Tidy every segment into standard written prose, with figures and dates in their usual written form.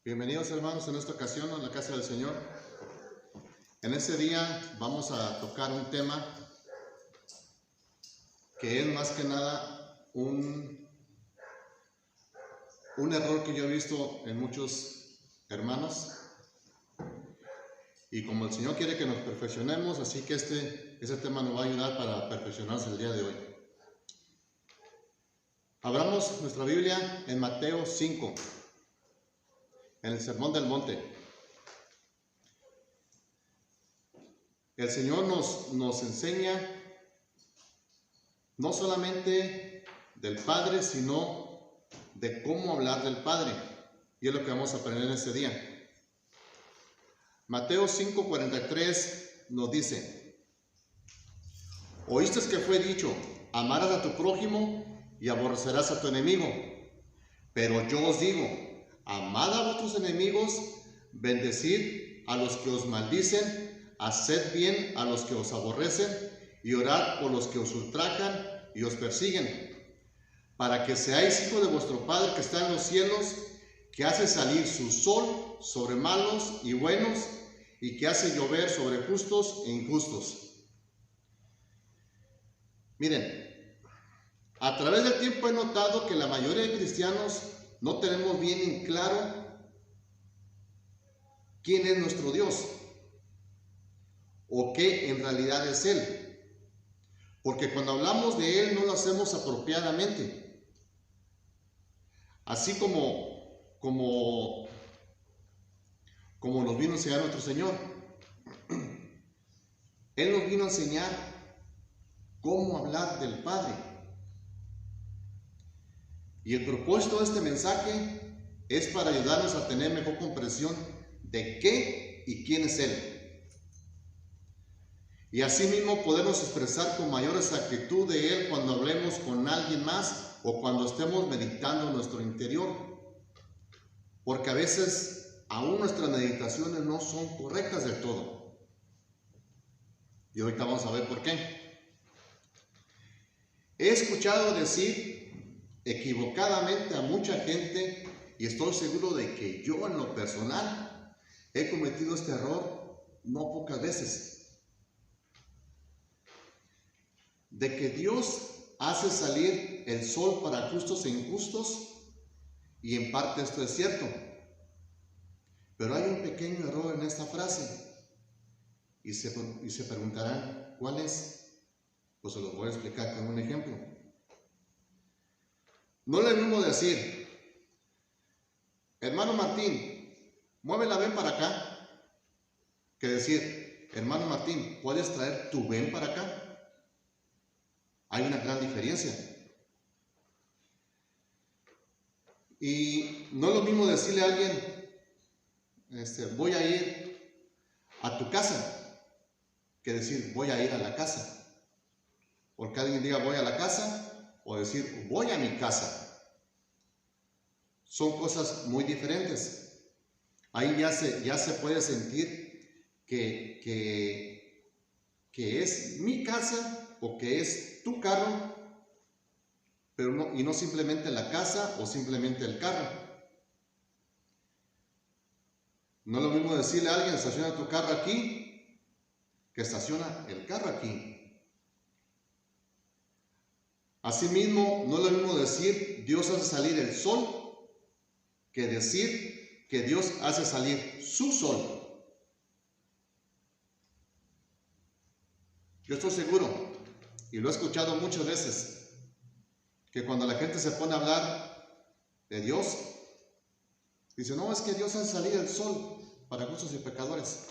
Bienvenidos hermanos en esta ocasión a la casa del Señor. En este día vamos a tocar un tema que es más que nada un error que yo he visto en muchos hermanos. Y como el Señor quiere que nos perfeccionemos, así que ese tema nos va a ayudar para perfeccionarse el día de hoy. Abramos nuestra Biblia en Mateo 5. En el Sermón del Monte. El Señor nos enseña no solamente del Padre, sino de cómo hablar del Padre. Y es lo que vamos a aprender en este día. Mateo 5:43 nos dice: Oíste que fue dicho, amarás a tu prójimo y aborrecerás a tu enemigo. Pero yo os digo, amad a vuestros enemigos, bendecid a los que os maldicen, haced bien a los que os aborrecen, y orad por los que os ultrajan y os persiguen, para que seáis hijos de vuestro Padre que está en los cielos, que hace salir su sol sobre malos y buenos, y que hace llover sobre justos e injustos. Miren, a través del tiempo he notado que la mayoría de cristianos no tenemos bien en claro quién es nuestro Dios o qué en realidad es Él, porque cuando hablamos de Él no lo hacemos apropiadamente, así como nos vino a enseñar nuestro Señor. Él nos vino a enseñar cómo hablar del Padre. Y el propósito de este mensaje es para ayudarnos a tener mejor comprensión de qué y quién es Él. Y asimismo podemos expresar con mayor exactitud de Él cuando hablemos con alguien más o cuando estemos meditando en nuestro interior. Porque a veces aún nuestras meditaciones no son correctas del todo. Y ahorita vamos a ver por qué. He escuchado decir equivocadamente a mucha gente, y estoy seguro de que yo en lo personal he cometido este error no pocas veces, de que Dios hace salir el sol para justos e injustos, y en parte esto es cierto, pero hay un pequeño error en esta frase, y se preguntarán ¿cuál es? Pues se los voy a explicar con un ejemplo. No es lo mismo decir, hermano Martín, mueve la ven para acá, que decir, hermano Martín, ¿puedes traer tu ven para acá? Hay una gran diferencia. Y no es lo mismo decirle a alguien, voy a ir a tu casa, que decir, voy a ir a la casa. Porque alguien diga, voy a la casa, o decir, voy a mi casa. Son cosas muy diferentes. Ahí ya se puede sentir que es mi casa o que es tu carro, pero no simplemente la casa o simplemente el carro. No es lo mismo decirle a alguien, estaciona tu carro aquí, que estaciona el carro aquí. Asimismo, no es lo mismo decir Dios hace salir el sol que decir que Dios hace salir su sol. Yo estoy seguro, y lo he escuchado muchas veces, que cuando la gente se pone a hablar de Dios, dice, no, es que Dios hace salir el sol para justos y pecadores.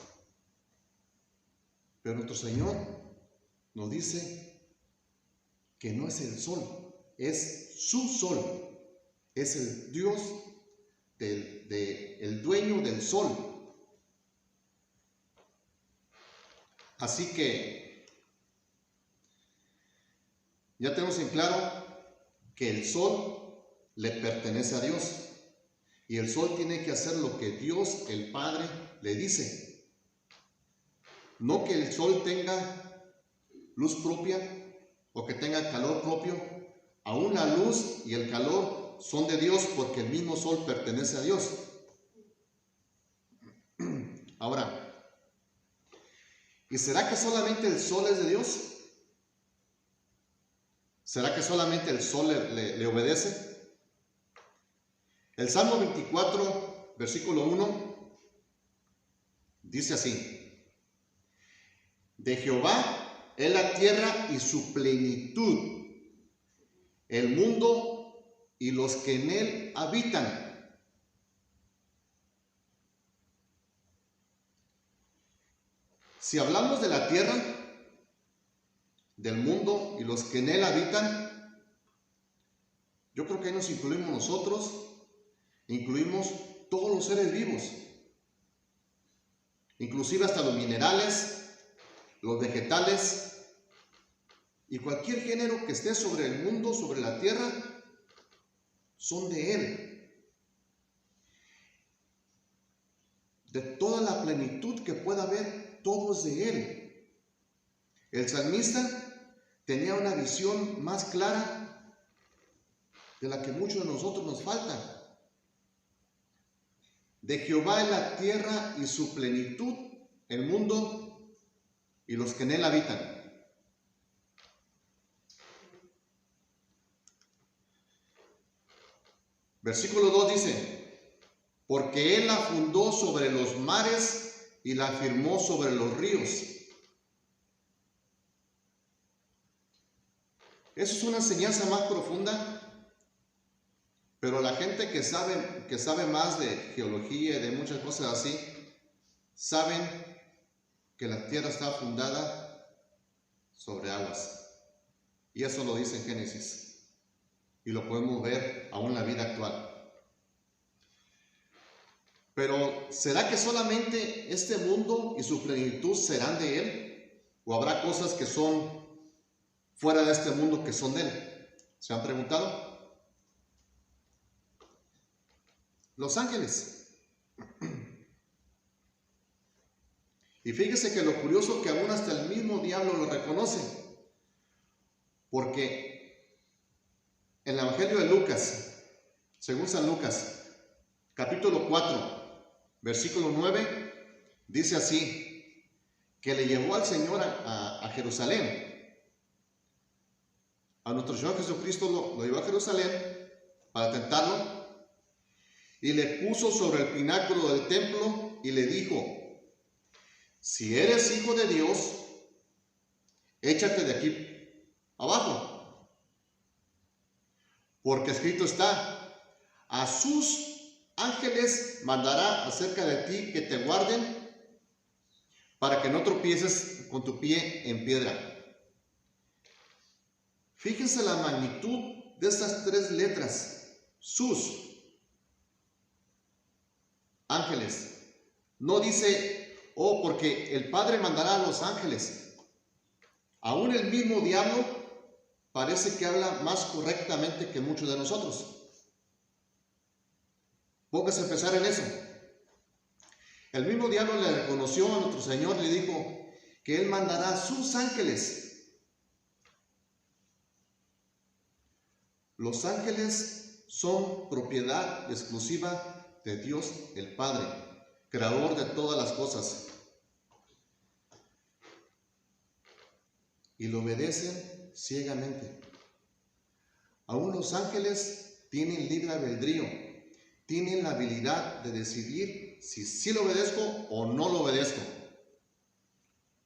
Pero nuestro Señor nos dice que no es el sol, es su sol, es el Dios, el dueño del sol. Así que ya tenemos en claro que el sol le pertenece a Dios, y el sol tiene que hacer lo que Dios, el Padre, le dice. No que el sol tenga luz propia, o que tenga calor propio. Aún la luz y el calor son de Dios, porque el mismo sol pertenece a Dios. Ahora, ¿y será que solamente el sol es de Dios? ¿Será que solamente el sol le obedece? El Salmo 24, versículo 1, dice así: de Jehová es la tierra y su plenitud, el mundo y los que en él habitan. Si hablamos de la tierra, del mundo y los que en él habitan, yo creo que ahí nos incluimos nosotros, incluimos todos los seres vivos, inclusive hasta los minerales, los vegetales y cualquier género que esté sobre el mundo, sobre la tierra, son de él. De toda la plenitud que pueda haber, todo es de él. El salmista tenía una visión más clara de la que muchos de nosotros nos falta. De Jehová es la tierra y su plenitud, el mundo y los que en él habitan. Versículo 2 dice: porque él la fundó sobre los mares y la firmó sobre los ríos. Eso es una enseñanza más profunda, pero la gente que sabe más de geología y de muchas cosas así, saben que la tierra está fundada sobre aguas. Y eso lo dice en Génesis. Y lo podemos ver aún en la vida actual. Pero ¿será que solamente este mundo y su plenitud serán de él? ¿O habrá cosas que son fuera de este mundo que son de él? ¿Se han preguntado? Los ángeles. Y fíjese que lo curioso que aún hasta el mismo diablo lo reconoce. Porque en el Evangelio de Lucas, según San Lucas, capítulo 4, versículo 9, dice así, que le llevó al Señor a Jerusalén. A nuestro Señor Jesucristo lo llevó a Jerusalén para tentarlo y le puso sobre el pináculo del templo y le dijo: si eres hijo de Dios, échate de aquí abajo. Porque escrito está: a sus ángeles mandará acerca de ti que te guarden, para que no tropieces con tu pie en piedra. Fíjense la magnitud de estas tres letras: sus ángeles. No dice, oh, porque el Padre mandará a los ángeles. Aún el mismo diablo parece que habla más correctamente que muchos de nosotros. Póngase a pensar en eso. El mismo diablo le reconoció a nuestro Señor, le dijo que él mandará a sus ángeles. Los ángeles son propiedad exclusiva de Dios el Padre, creador de todas las cosas. Y lo obedecen ciegamente. Aún los ángeles tienen libre albedrío, tienen la habilidad de decidir si sí lo obedezco o no lo obedezco.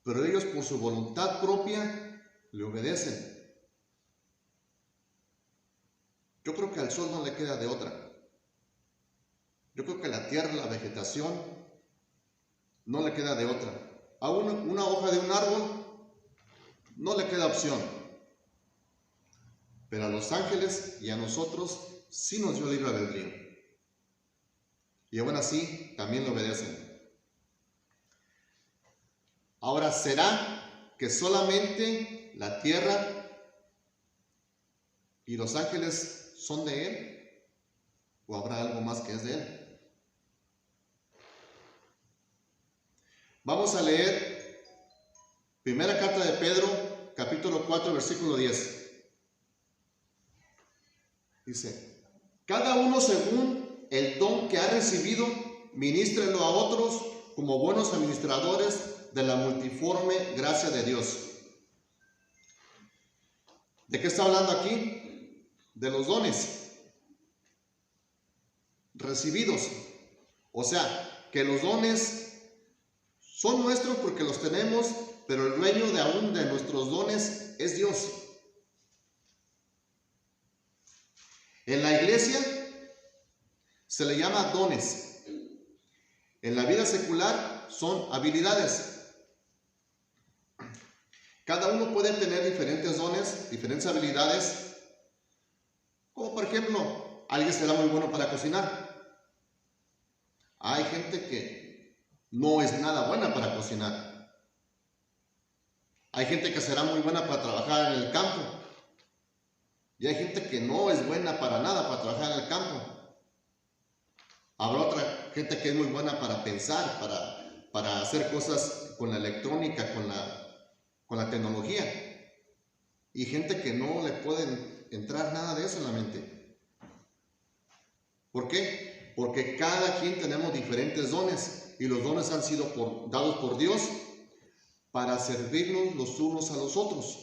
Pero ellos por su voluntad propia le obedecen. Yo creo que al sol no le queda de otra. Yo creo que a la tierra, la vegetación, no le queda de otra. A una hoja de un árbol no le queda opción. Pero a los ángeles y a nosotros sí nos dio libre albedrío. Y aún así también lo obedecen. Ahora, ¿será que solamente la tierra y los ángeles son de él? ¿O habrá algo más que es de él? Vamos a leer primera carta de Pedro, capítulo 4, versículo 10. Dice: cada uno según el don que ha recibido, ministrelo a otros como buenos administradores de la multiforme gracia de Dios. ¿De qué está hablando aquí? De los dones recibidos. O sea, que los dones son nuestros porque los tenemos, pero el dueño de aún de nuestros dones es Dios. En la iglesia se le llama dones. En la vida secular son habilidades. Cada uno puede tener diferentes dones, diferentes habilidades. Como por ejemplo, alguien será muy bueno para cocinar. Hay gente que no es nada buena para cocinar. Hay gente que será muy buena para trabajar en el campo. Y hay gente que no es buena para nada para trabajar en el campo. Habrá otra gente que es muy buena para pensar, para hacer cosas con la electrónica, con la tecnología. Y gente que no le pueden entrar nada de eso en la mente. ¿Por qué? Porque cada quien tenemos diferentes dones. Y los dones han sido dados por Dios para servirnos los unos a los otros.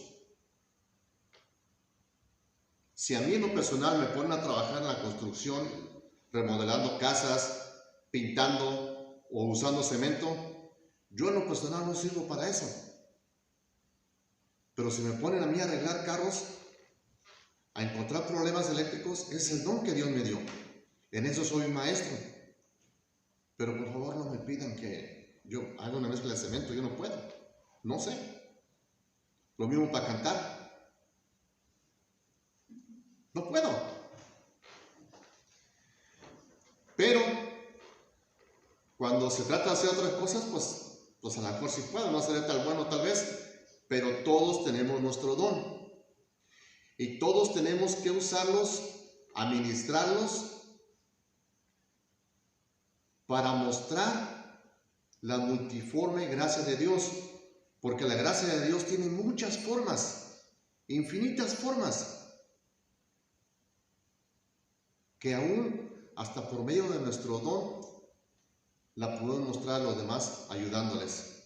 Si a mí en lo personal me ponen a trabajar en la construcción, remodelando casas, pintando o usando cemento, yo en lo personal no sirvo para eso. Pero si me ponen a mí a arreglar carros, a encontrar problemas eléctricos, es el don que Dios me dio. En eso soy maestro. Pero por favor no me pidan que yo haga una mezcla de cemento, yo no puedo. No sé. Lo mismo para cantar. No puedo. Pero cuando se trata de hacer otras cosas, pues a lo mejor sí puedo, no seré tan bueno tal vez, pero todos tenemos nuestro don. Y todos tenemos que usarlos, administrarlos, para mostrar la multiforme gracia de Dios. Porque la gracia de Dios tiene muchas formas, infinitas formas, que aún hasta por medio de nuestro don la podemos mostrar a los demás ayudándoles.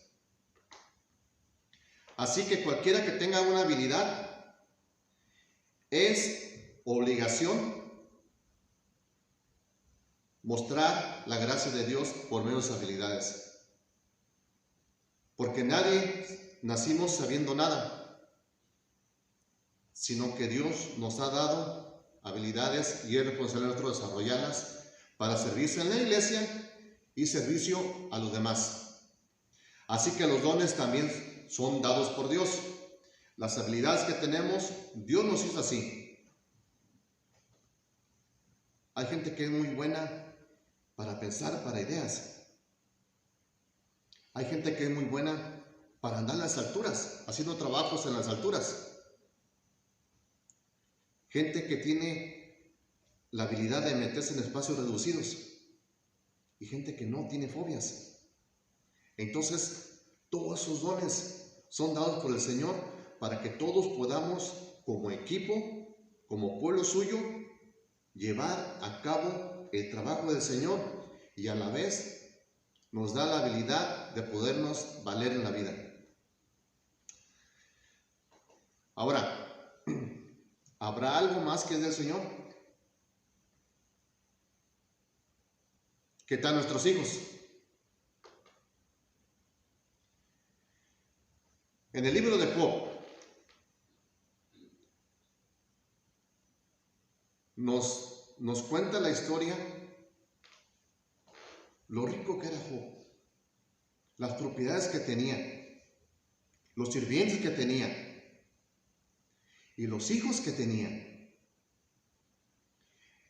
Así que cualquiera que tenga una habilidad, es obligación mostrar la gracia de Dios por medio de sus habilidades. Porque nadie nacimos sabiendo nada, sino que Dios nos ha dado habilidades y es responsable nuestro desarrollarlas para servirse en la iglesia y servicio a los demás. Así que los dones también son dados por Dios. Las habilidades que tenemos, Dios nos hizo así. Hay gente que es muy buena para pensar, para ideas. Hay gente que es muy buena para andar en las alturas, haciendo trabajos en las alturas. Gente que tiene la habilidad de meterse en espacios reducidos. Y gente que no tiene fobias. Entonces, todos esos dones son dados por el Señor para que todos podamos, como equipo, como pueblo suyo, llevar a cabo el trabajo del Señor y a la vez nos da la habilidad de podernos valer en la vida. Ahora, ¿habrá algo más que es del Señor? ¿Qué tal nuestros hijos? En el libro de Job nos cuenta la historia, lo rico que era Job, las propiedades que tenía, los sirvientes que tenía y los hijos que tenía.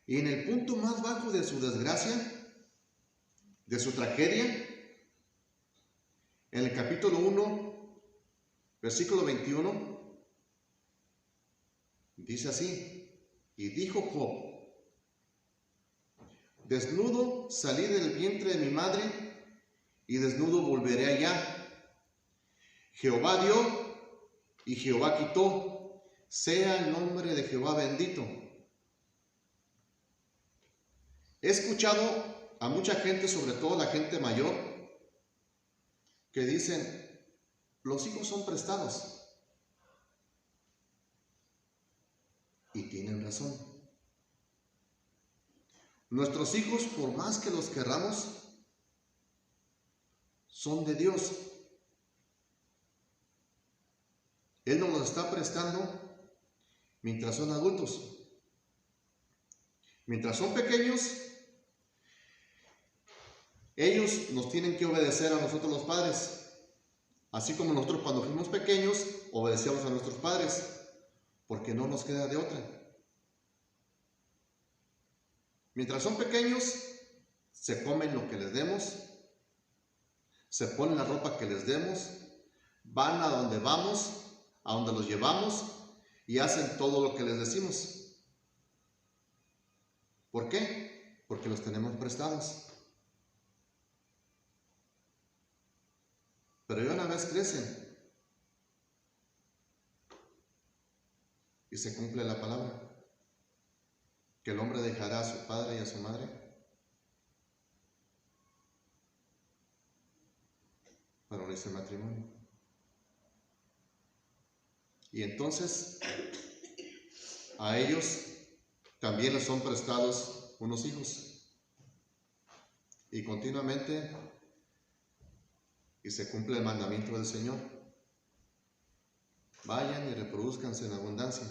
Y en el punto más bajo de su desgracia, de su tragedia, en el capítulo 1, versículo 21, dice así: y dijo Job, desnudo salí del vientre de mi madre, y desnudo volveré allá. Jehová dio, y Jehová quitó, sea el nombre de Jehová bendito. He escuchado a mucha gente, sobre todo la gente mayor, que dicen, los hijos son prestados. Y tienen razón. Nuestros hijos, por más que los querramos, son de Dios. Él nos los está prestando mientras son adultos. Mientras son pequeños, ellos nos tienen que obedecer a nosotros los padres. Así como nosotros cuando fuimos pequeños, obedecíamos a nuestros padres, porque no nos queda de otra. Mientras son pequeños, se comen lo que les demos, se ponen la ropa que les demos, van a donde vamos, a donde los llevamos y hacen todo lo que les decimos. ¿Por qué? Porque los tenemos prestados. Pero ya una vez crecen y se cumple la palabra, que el hombre dejará a su padre y a su madre para unirse al matrimonio. Y entonces a ellos también les son prestados unos hijos. Y continuamente, y se cumple el mandamiento del Señor: vayan y reproduzcanse en abundancia.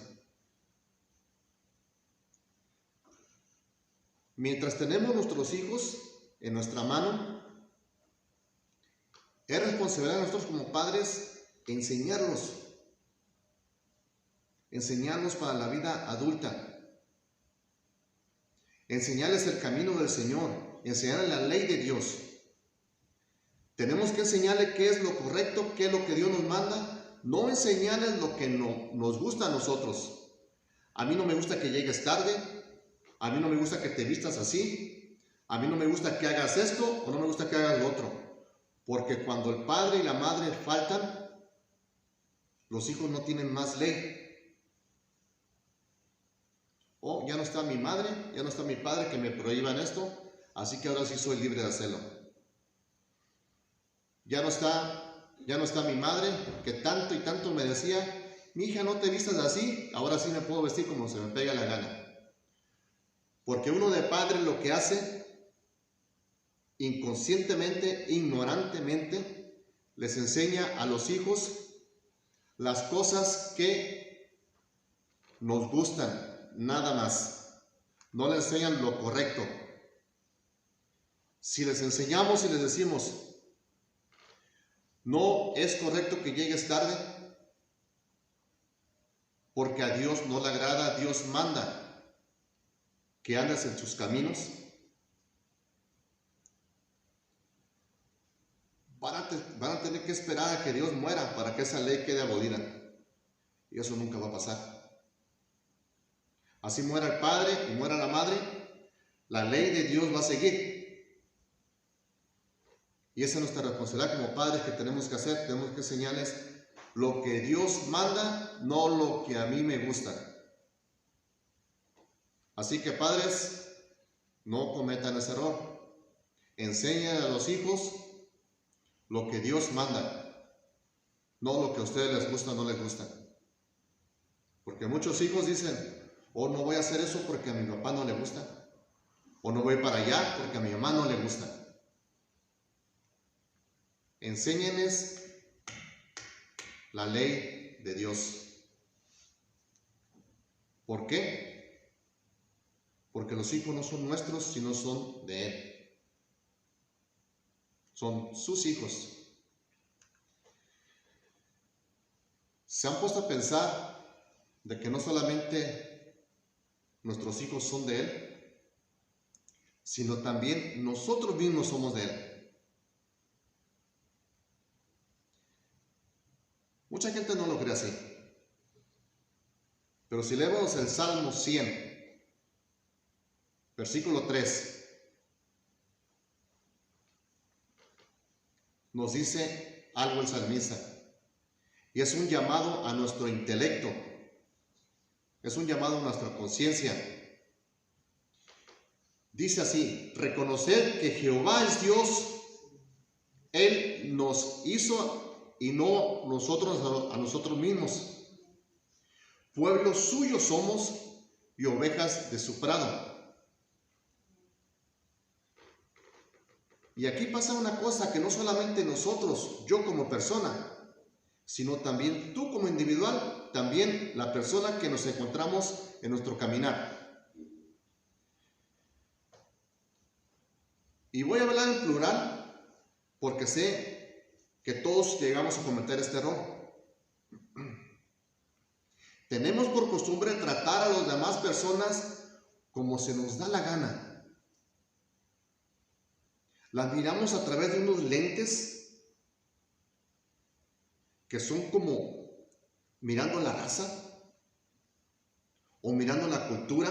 Mientras tenemos nuestros hijos en nuestra mano, es responsabilidad de nosotros como padres enseñarlos para la vida adulta, enseñarles el camino del Señor, enseñarles la ley de Dios. Tenemos que enseñarles qué es lo correcto, qué es lo que Dios nos manda, no enseñarles lo que no nos gusta a nosotros. A mí no me gusta que llegues tarde, a mí no me gusta que te vistas así, a mí no me gusta que hagas esto o no me gusta que hagas lo otro. Porque cuando el padre y la madre faltan, los hijos no tienen más ley. Oh, ya no está mi madre, ya no está mi padre que me prohíban esto, así que ahora sí soy libre de hacerlo. Ya no está mi madre que tanto y tanto me decía, mi hija, no te vistas así, ahora sí me puedo vestir como se me pega la gana. Porque uno de padre lo que hace, inconscientemente, ignorantemente, les enseña a los hijos las cosas que nos gustan, nada más. No les enseñan lo correcto. Si les enseñamos y les decimos, no es correcto que llegues tarde, porque a Dios no le agrada, Dios manda que andes en sus caminos, van a tener que esperar a que Dios muera para que esa ley quede abolida. Y eso nunca va a pasar. Así muera el padre y muera la madre, la ley de Dios va a seguir. Y esa es nuestra responsabilidad como padres que tenemos que hacer. Tenemos que enseñarles lo que Dios manda, no lo que a mí me gusta. Así que padres, no cometan ese error. Enseñen a los hijos lo que Dios manda, no lo que a ustedes les gusta o no les gusta. Porque muchos hijos dicen, oh, no voy a hacer eso porque a mi papá no le gusta, o no voy para allá porque a mi mamá no le gusta. Enséñenles la ley de Dios. ¿Por qué? Porque los hijos no son nuestros, sino son de Él. Son sus hijos. ¿Se han puesto a pensar de que no solamente nuestros hijos son de Él, sino también nosotros mismos somos de Él? Mucha gente no lo cree así. Pero si leemos el Salmo 100, versículo 3, nos dice algo el salmista. Y es un llamado a nuestro intelecto. Es un llamado a nuestra conciencia. Dice así: reconoced que Jehová es Dios, Él nos hizo y no nosotros a nosotros mismos. Pueblo suyo somos y ovejas de su prado. Y aquí pasa una cosa que no solamente nosotros, yo como persona, sino también tú como individual, también la persona que nos encontramos en nuestro caminar. Y voy a hablar en plural porque sé que todos llegamos a cometer este error. Tenemos por costumbre tratar a las demás personas como se nos da la gana. Las miramos a través de unos lentes que son como mirando la raza, o mirando la cultura,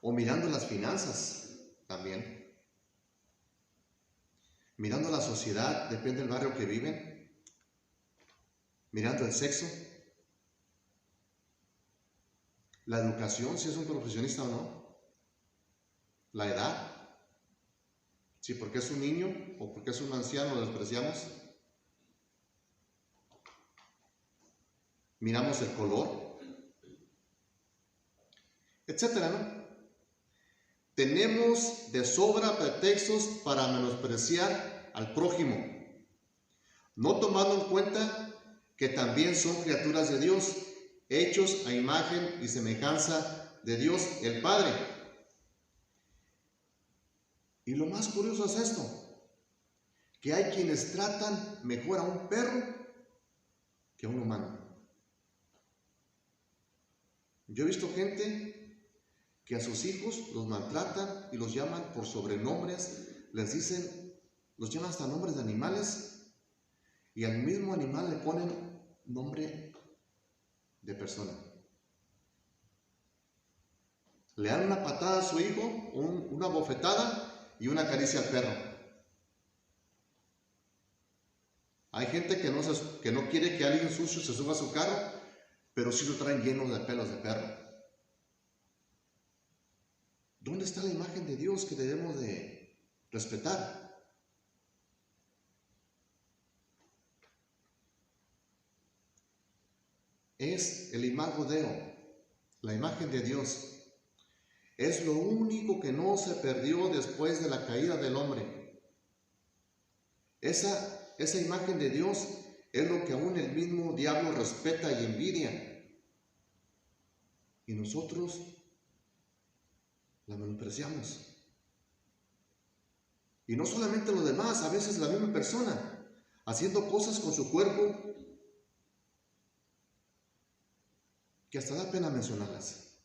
o mirando las finanzas también. Mirando la sociedad, depende del barrio que viven. Mirando el sexo. La educación, si es un profesionista o no. La edad. Si porque es un niño o porque es un anciano lo despreciamos. Miramos el color, etcétera, ¿no? Tenemos de sobra pretextos para menospreciar al prójimo, no tomando en cuenta que también son criaturas de Dios, hechos a imagen y semejanza de Dios el Padre. Y lo más curioso es esto, que hay quienes tratan mejor a un perro que a un humano. Yo he visto gente que a sus hijos los maltratan y los llaman por sobrenombres, les dicen, los llaman hasta nombres de animales, y al mismo animal le ponen nombre de persona. Le dan una patada a su hijo, una bofetada y una caricia al perro. Hay gente que no quiere que alguien sucio se suba a su carro, pero sí lo traen lleno de pelos de perro. ¿Dónde está la imagen de Dios que debemos de respetar? Es el imago Deo, la imagen de Dios. Es lo único que no se perdió después de la caída del hombre. Esa imagen de Dios es lo que aún el mismo diablo respeta y envidia. Y nosotros la menospreciamos. Y no solamente los demás, a veces la misma persona, haciendo cosas con su cuerpo que hasta da pena mencionarlas.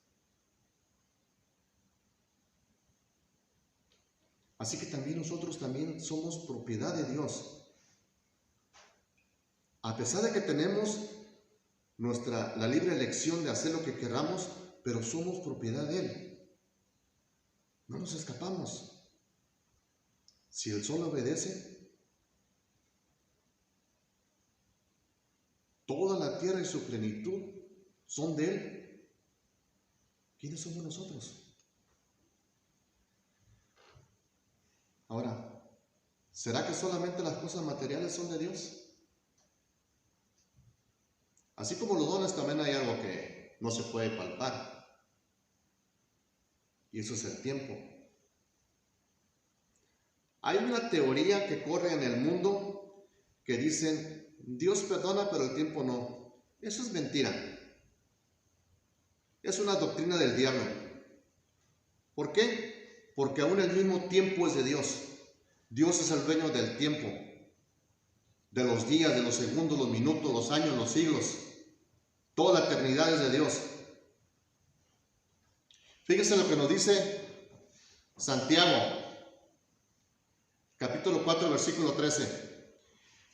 Así que también nosotros también somos propiedad de Dios. A pesar de que tenemos la libre elección de hacer lo que queramos, pero somos propiedad de Él. No nos escapamos. Si el sol obedece, toda la tierra y su plenitud son de Él. ¿Quiénes somos nosotros? Ahora, ¿será que solamente las cosas materiales son de Dios? Así como los dones, también hay algo que no se puede palpar. Y eso es el tiempo. Hay una teoría que corre en el mundo que dicen, Dios perdona, pero el tiempo no. Eso es mentira. Es una doctrina del diablo. ¿Por qué? Porque aún el mismo tiempo es de Dios. Dios es el dueño del tiempo, de los días, de los segundos, los minutos, los años, los siglos. Toda la eternidad es de Dios. Fíjense lo que nos dice Santiago, capítulo 4, versículo 13.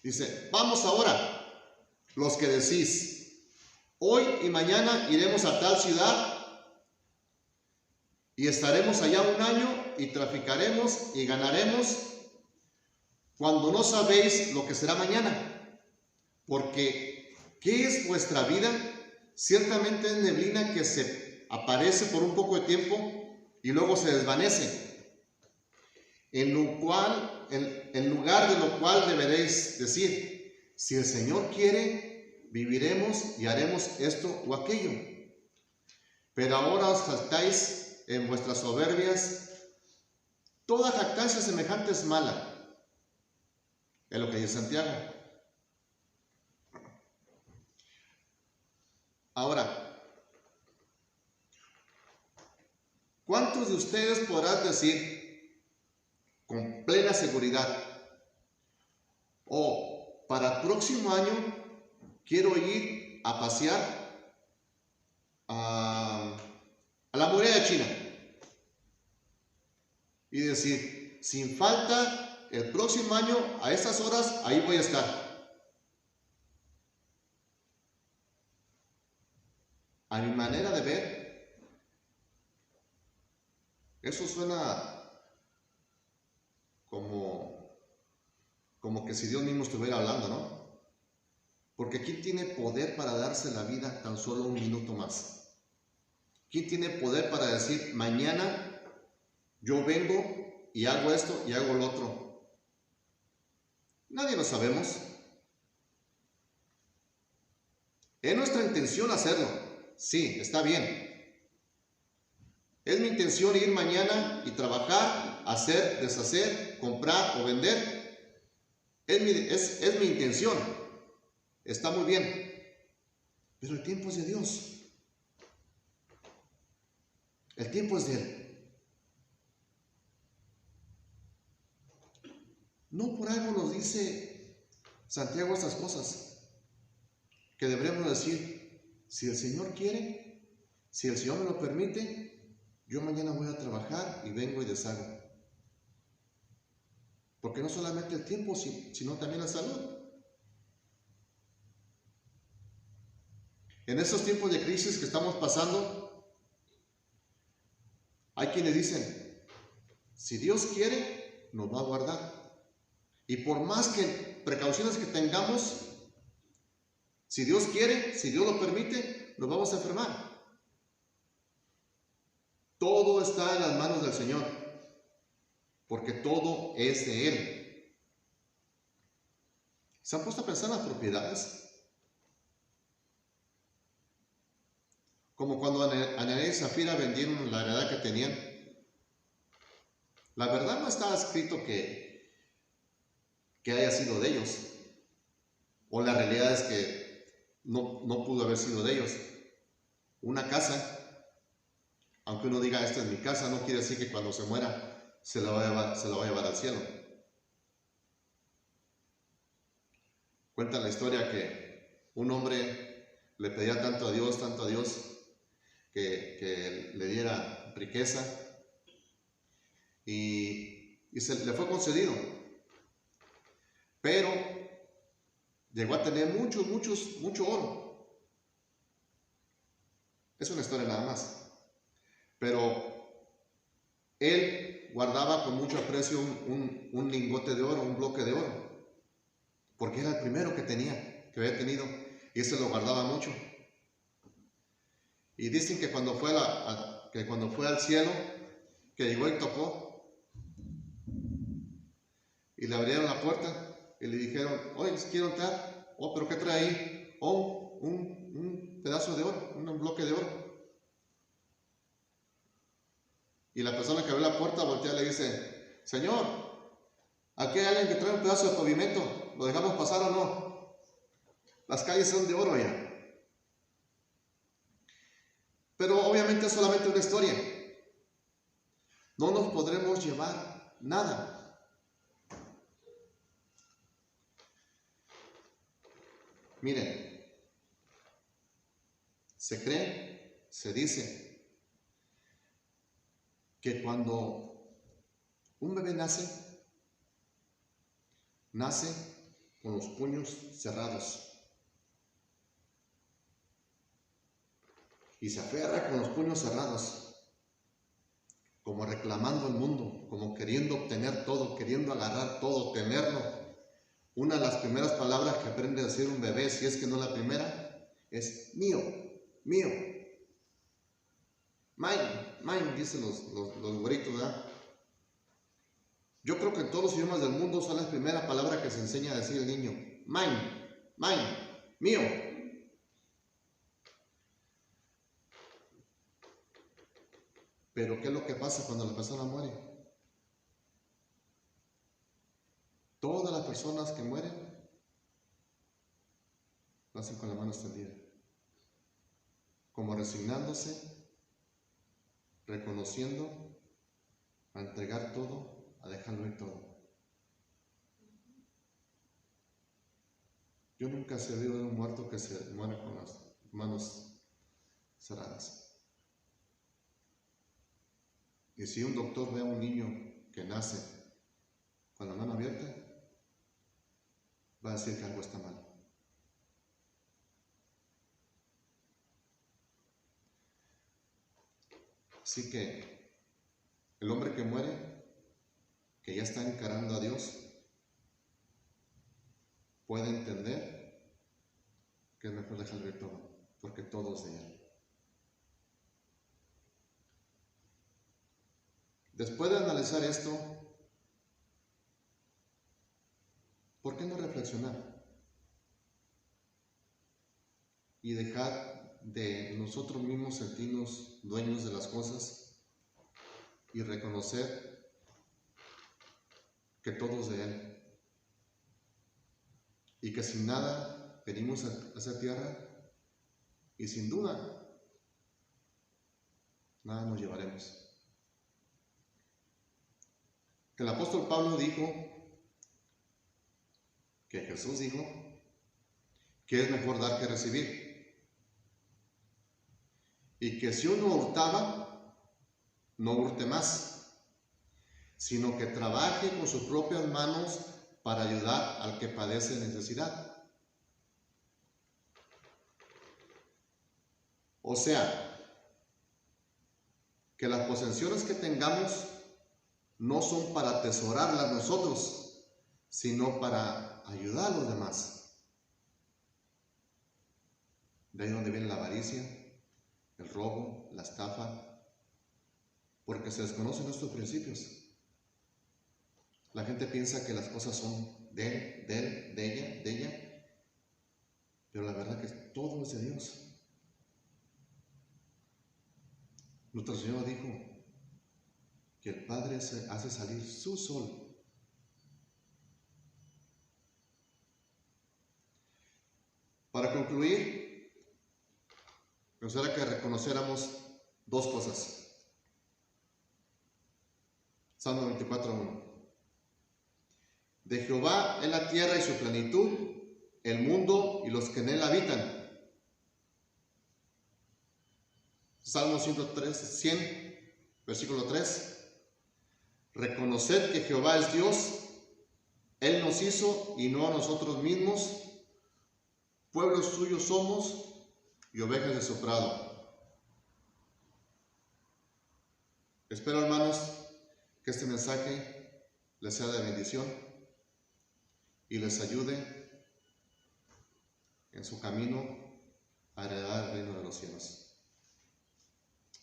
Dice, vamos ahora, los que decís, hoy y mañana iremos a tal ciudad y estaremos allá un año y traficaremos y ganaremos, cuando no sabéis lo que será mañana. Porque, ¿qué es vuestra vida? Ciertamente es neblina que se aparece por un poco de tiempo y luego se desvanece. en lugar de lo cual deberéis decir, si el Señor quiere, viviremos y haremos esto o aquello. Pero ahora os jactáis en vuestras soberbias. Toda jactancia semejante es mala. Es lo que dice Santiago. Ahora, ¿cuántos de ustedes podrán decir con plena seguridad, para el próximo año quiero ir a pasear a la muralla china? Y decir, sin falta, el próximo año, a estas horas, ahí voy a estar. A mi manera de ver, eso suena como que si Dios mismo estuviera hablando, ¿no? Porque ¿quién tiene poder para darse la vida tan solo un minuto más? ¿Quién tiene poder para decir, mañana yo vengo y hago esto y hago lo otro? Nadie lo sabemos. Es nuestra intención hacerlo. Sí, está bien. Es mi intención ir mañana y trabajar, hacer, deshacer, comprar o vender. Es mi intención. Está muy bien. Pero el tiempo es de Dios. El tiempo es de Él. No por algo nos dice Santiago estas cosas, que deberemos decir, si el Señor quiere, si el Señor me lo permite, yo mañana voy a trabajar y vengo y deshago. Porque no solamente el tiempo, sino también la salud. En estos tiempos de crisis que estamos pasando, hay quienes dicen, si Dios quiere, nos va a guardar. Y por más que precauciones que tengamos, si Dios quiere, si Dios lo permite, nos vamos a enfermar. Todo está en las manos del Señor, porque todo es de Él. ¿Se han puesto a pensar en las propiedades? Como cuando Ananías y Zafira vendieron la heredad que tenían. La verdad no estaba escrito que haya sido de ellos. O la realidad es que no pudo haber sido de ellos. Una casa, aunque uno diga, esta es mi casa, no quiere decir que cuando se muera se la va a llevar al cielo. Cuenta la historia que un hombre le pedía tanto a Dios, que le diera riqueza, y le fue concedido. Pero llegó a tener mucho oro. Es una historia nada más. Pero él guardaba con mucho aprecio un lingote de oro, un bloque de oro, porque era el primero que había tenido, y ese lo guardaba mucho. Y dicen que cuando fue al cielo, que llegó y tocó, y le abrieron la puerta, y le dijeron, oye, quiero entrar. ¿Pero qué trae ahí? Un pedazo de oro, un bloque de oro. Y la persona que abrió la puerta voltea y le dice, Señor, aquí hay alguien que trae un pedazo de pavimento, ¿lo dejamos pasar o no? Las calles son de oro ya. Pero obviamente es solamente una historia. No nos podremos llevar nada. Miren, se cree, se dice, que cuando un bebé nace con los puños cerrados y se aferra con los puños cerrados, como reclamando el mundo, como queriendo obtener todo, queriendo agarrar todo, tenerlo. Una de las primeras palabras que aprende a decir un bebé, si es que no la primera, es mío, mío. Mine, dicen los güeritos, ¿verdad? Yo creo que en todos los idiomas del mundo son la primera palabra que se enseña a decir el niño. Mine, mine, mío. Pero ¿qué es lo que pasa cuando la persona muere? Todas las personas que mueren lo hacen con la mano extendida, como resignándose, reconociendo, a entregar todo, a dejarlo ir todo. Yo nunca he sabido de un muerto que se muera con las manos cerradas. Y si un doctor ve a un niño que nace con la mano abierta, va a decir que algo está mal. Así que el hombre que muere, que ya está encarando a Dios, puede entender que es mejor dejarlo ir todo, porque todo es de Él. Después de analizar esto, ¿por qué no reflexionar? Y dejar de nosotros mismos sentirnos dueños de las cosas y reconocer que todo es de Él. Y que sin nada venimos a esa tierra y sin duda nada nos llevaremos. El apóstol Pablo dijo, que Jesús dijo, que es mejor dar que recibir. Y que si uno hurtaba, no hurte más, sino que trabaje con sus propias manos para ayudar al que padece necesidad. O sea, que las posesiones que tengamos no son para atesorarlas nosotros, sino para ayudar a los demás. De ahí donde viene la avaricia, el robo, la estafa, porque se desconocen nuestros principios. La gente piensa que las cosas son de él, de ella, pero la verdad que todo es de Dios. Nuestro Señor dijo que el Padre hace salir su sol. Para concluir, me gustaría que reconociéramos dos cosas. Salmo 24:1. De Jehová es la tierra y su plenitud, el mundo y los que en él habitan. Salmo 100, versículo 3. Reconoced que Jehová es Dios, Él nos hizo y no a nosotros mismos, pueblos suyos somos y ovejas de su prado. Espero, hermanos, que este mensaje les sea de bendición y les ayude en su camino a heredar el reino de los cielos.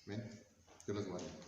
Amén. Dios les guarde.